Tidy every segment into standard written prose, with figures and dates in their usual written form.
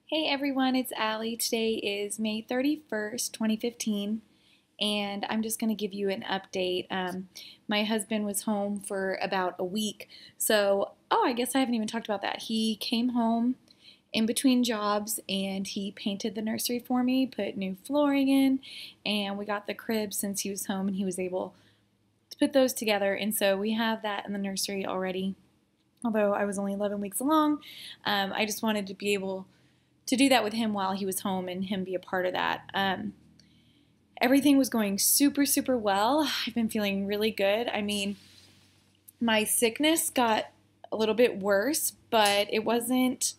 Hey everyone, it's Allie. Today is May 31st, 2015, and I'm just going to give you an update. My husband was home for about a week, I guess I haven't even talked about that. He came home in between jobs and he painted the nursery for me, put new flooring in, and we got the crib since he was home and he was able to put those together, and so we have that in the nursery already. Although I was only 11 weeks along, I just wanted to be able to do that with him while he was home and him be a part of that. Everything was going super, super well. I've been feeling really good. I mean, my sickness got a little bit worse, but it wasn't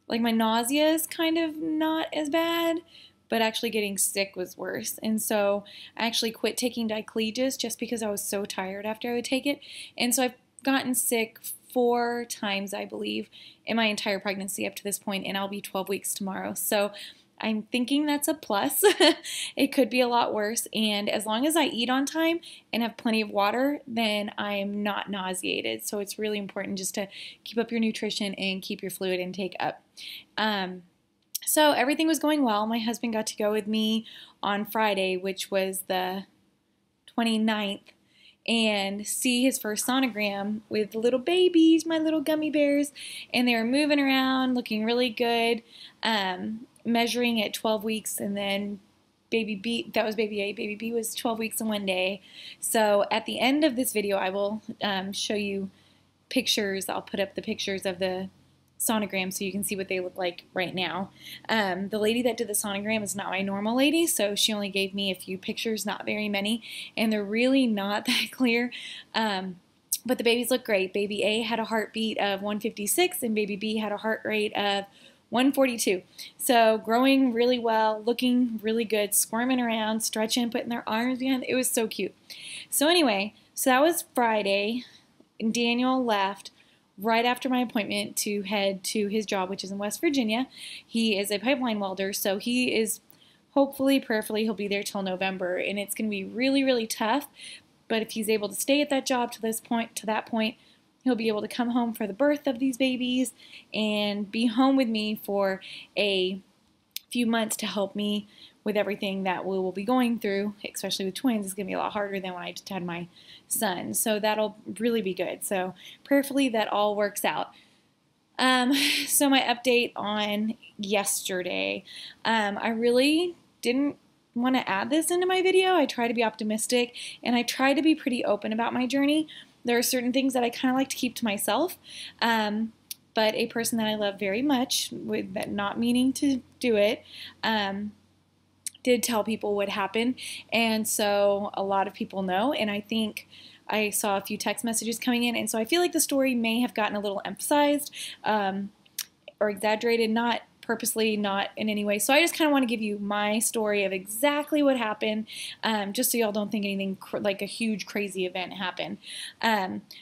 like my nausea is kind of not as bad, but actually getting sick was worse. And so I actually quit taking diclegus just because I was so tired after I would take it. And so I've gotten sick 4 times, I believe, in my entire pregnancy up to this point, and I'll be 12 weeks tomorrow. So I'm thinking that's a plus. It could be a lot worse, and as long as I eat on time and have plenty of water, then I'm not nauseated. So it's really important just to keep up your nutrition and keep your fluid intake up. So everything was going well. My husband got to go with me on Friday, which was the 29th, and see his first sonogram with little babies, my little gummy bears, and they were moving around, looking really good, measuring at 12 weeks, and then baby B, that was baby A, baby B was 12 weeks and 1 day. So at the end of this video, I will show you pictures. I'll put up the pictures of the sonogram so you can see what they look like right now. The lady that did the sonogram is not my normal lady, so she only gave me a few pictures, not very many, and they're really not that clear. But the babies look great. Baby A had a heartbeat of 156 and baby B had a heart rate of 142. So growing really well, looking really good, squirming around, stretching, putting their arms behind. It was so cute. So anyway, so that was Friday, and Daniel left right after my appointment to head to his job, which is in West Virginia. He is a pipeline welder, so he is hopefully, prayerfully, he'll be there till November, and it's going to be really, really tough. But if he's able to stay at that job to that point, he'll be able to come home for the birth of these babies and be home with me for a few months to help me with everything that we will be going through, especially with twins. It's going to be a lot harder than when I just had my son. So that'll really be good. So prayerfully that all works out. So my update on yesterday, I really didn't want to add this into my video. I try to be optimistic and I try to be pretty open about my journey. There are certain things that I kind of like to keep to myself. But a person that I love very much, with that not meaning to do it, did tell people what happened, and so a lot of people know, and I think I saw a few text messages coming in, and so I feel like the story may have gotten a little emphasized or exaggerated, not purposely, not in any way. So I just kind of want to give you my story of exactly what happened, just so y'all don't think anything like a huge crazy event happened.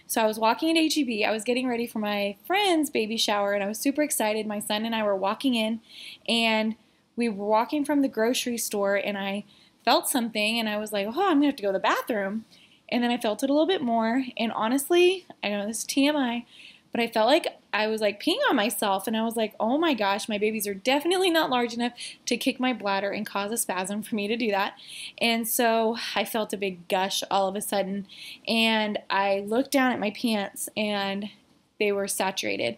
So I was walking at HEB. I was getting ready for my friend's baby shower, and I was super excited. My son and I were walking in, and we were walking from the grocery store, and I felt something, and I was like, oh, I'm going to have to go to the bathroom. And then I felt it a little bit more, and honestly, I know this is TMI, but I felt like I was like peeing on myself, and I was like, oh my gosh, my babies are definitely not large enough to kick my bladder and cause a spasm for me to do that. And so I felt a big gush all of a sudden, and I looked down at my pants, and they were saturated.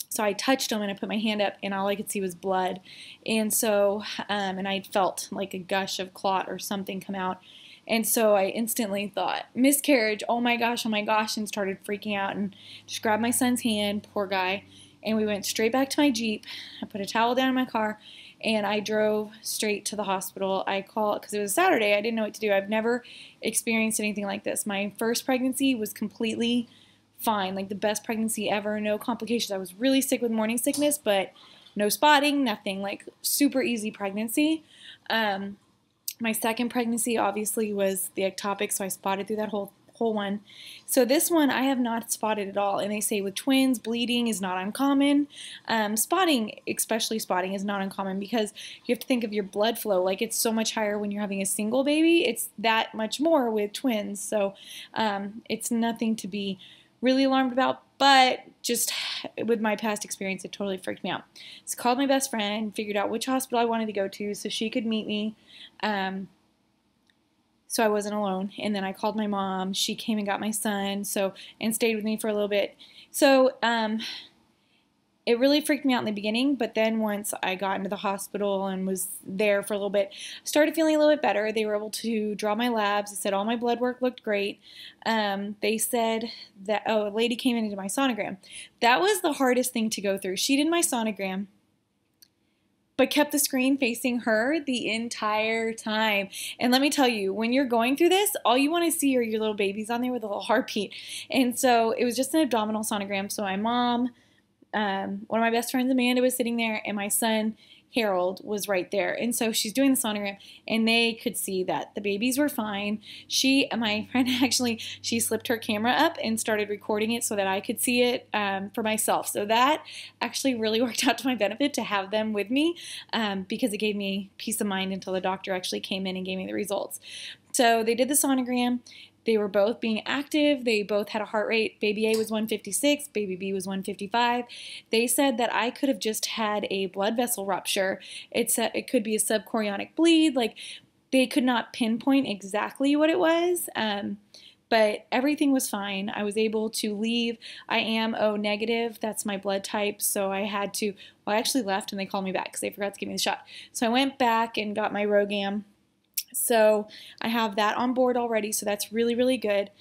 So I touched them and I put my hand up and all I could see was blood. And so, and I felt like a gush of clot or something come out. And so I instantly thought, miscarriage, oh my gosh, and started freaking out and just grabbed my son's hand, poor guy, and we went straight back to my Jeep. I put a towel down in my car and I drove straight to the hospital. I called, because it was Saturday, I didn't know what to do. I've never experienced anything like this. My first pregnancy was completely fine, like the best pregnancy ever, no complications. I was really sick with morning sickness, but no spotting, nothing, like super easy pregnancy. My second pregnancy obviously was the ectopic, so I spotted through that whole one. So this one I have not spotted at all, and they say with twins, bleeding is not uncommon. Spotting, especially spotting, is not uncommon because you have to think of your blood flow. Like, it's so much higher when you're having a single baby. It's that much more with twins, so it's nothing to be really alarmed about, but just with my past experience, it totally freaked me out. So I called my best friend, figured out which hospital I wanted to go to so she could meet me. So I wasn't alone. And then I called my mom. She came and got my son, and stayed with me for a little bit. So it really freaked me out in the beginning, but then once I got into the hospital and was there for a little bit, started feeling a little bit better. They were able to draw my labs. They said all my blood work looked great. They said that, a lady came in and did my sonogram. That was the hardest thing to go through. She did my sonogram, but kept the screen facing her the entire time. And let me tell you, when you're going through this, all you want to see are your little babies on there with a little heartbeat. And so it was just an abdominal sonogram. So my mom, one of my best friends, Amanda, was sitting there, and my son, Harold, was right there. And so she's doing the sonogram, and they could see that the babies were fine. My friend, actually, she slipped her camera up and started recording it so that I could see it for myself. So that actually really worked out to my benefit to have them with me, because it gave me peace of mind until the doctor actually came in and gave me the results. So they did the sonogram. They were both being active. They both had a heart rate. Baby A was 156. Baby B was 155. They said that I could have just had a blood vessel rupture. It could be a subchorionic bleed. Like, they could not pinpoint exactly what it was, but everything was fine. I was able to leave. I am O negative. That's my blood type. So I actually left, and they called me back because they forgot to give me the shot. So I went back and got my RhoGAM. So I have that on board already, so that's really, really good.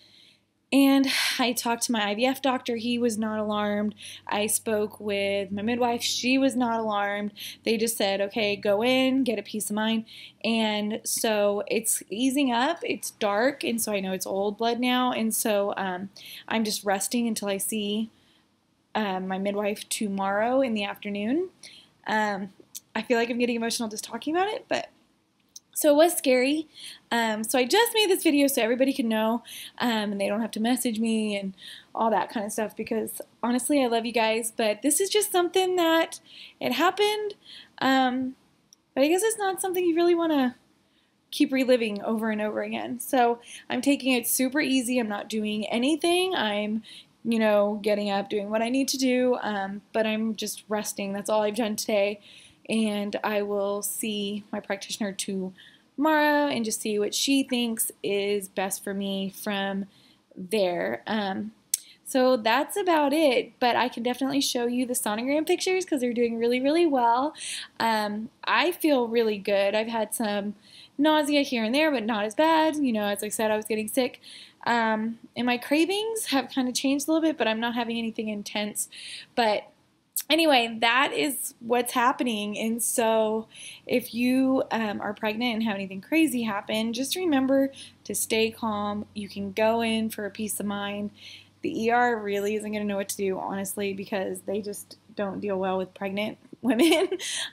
And I talked to my IVF doctor. He was not alarmed. I spoke with my midwife. She was not alarmed. They just said, okay, go in, get a peace of mind. And so it's easing up. It's dark, and so I know it's old blood now. And so I'm just resting until I see my midwife tomorrow in the afternoon. I feel like I'm getting emotional just talking about it, but so it was scary. So I just made this video so everybody can know, and they don't have to message me and all that kind of stuff, because honestly, I love you guys, but this is just something that it happened. But I guess it's not something you really want to keep reliving over and over again. So I'm taking it super easy. I'm not doing anything. I'm getting up, doing what I need to do, but I'm just resting. That's all I've done today. And I will see my practitioner tomorrow and just see what she thinks is best for me from there. So that's about it, but I can definitely show you the sonogram pictures because they're doing really, really well. I feel really good. I've had some nausea here and there, but not as bad. As I said, I was getting sick. And my cravings have kind of changed a little bit, but I'm not having anything intense. But anyway, that is what's happening. And so if you are pregnant and have anything crazy happen, just remember to stay calm. You can go in for a peace of mind. The ER really isn't going to know what to do, honestly, because they just don't deal well with pregnant women.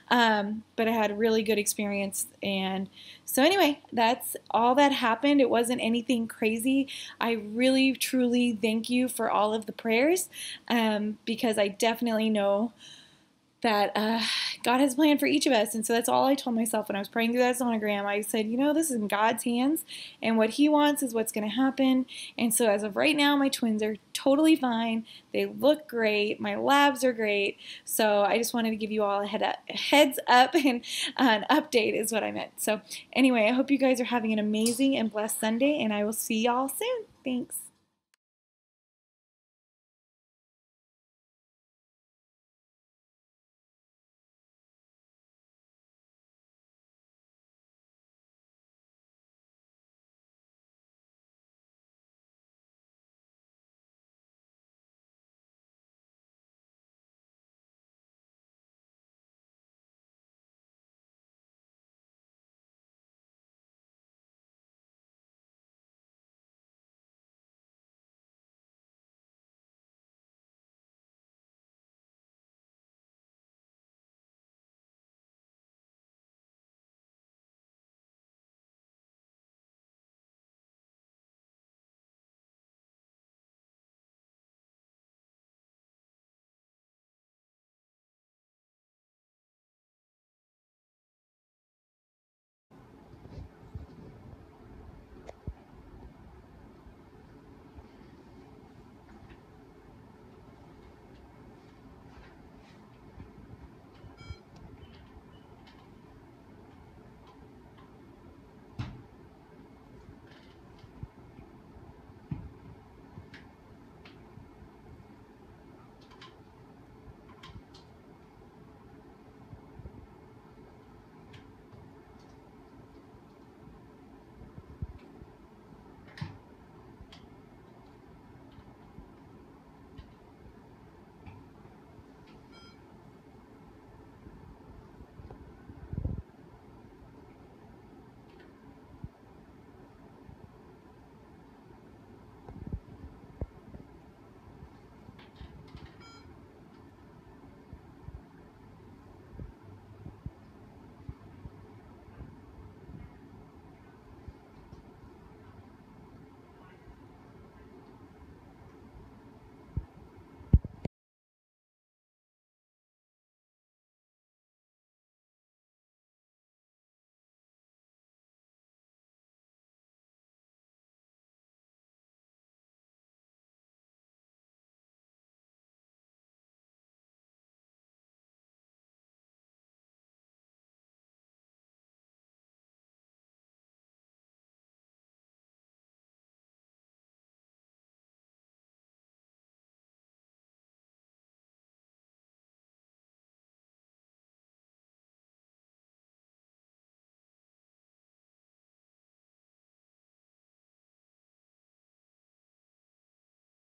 But I had a really good experience. And so anyway, that's all that happened. It wasn't anything crazy. I really, truly thank you for all of the prayers, because I definitely know that God has a plan for each of us. And so that's all I told myself when I was praying through that sonogram. I said, this is in God's hands, and what He wants is what's going to happen. And so as of right now, my twins are totally fine. They look great. My labs are great. So I just wanted to give you all a heads up, and an update is what I meant. So anyway, I hope you guys are having an amazing and blessed Sunday, and I will see y'all soon. Thanks.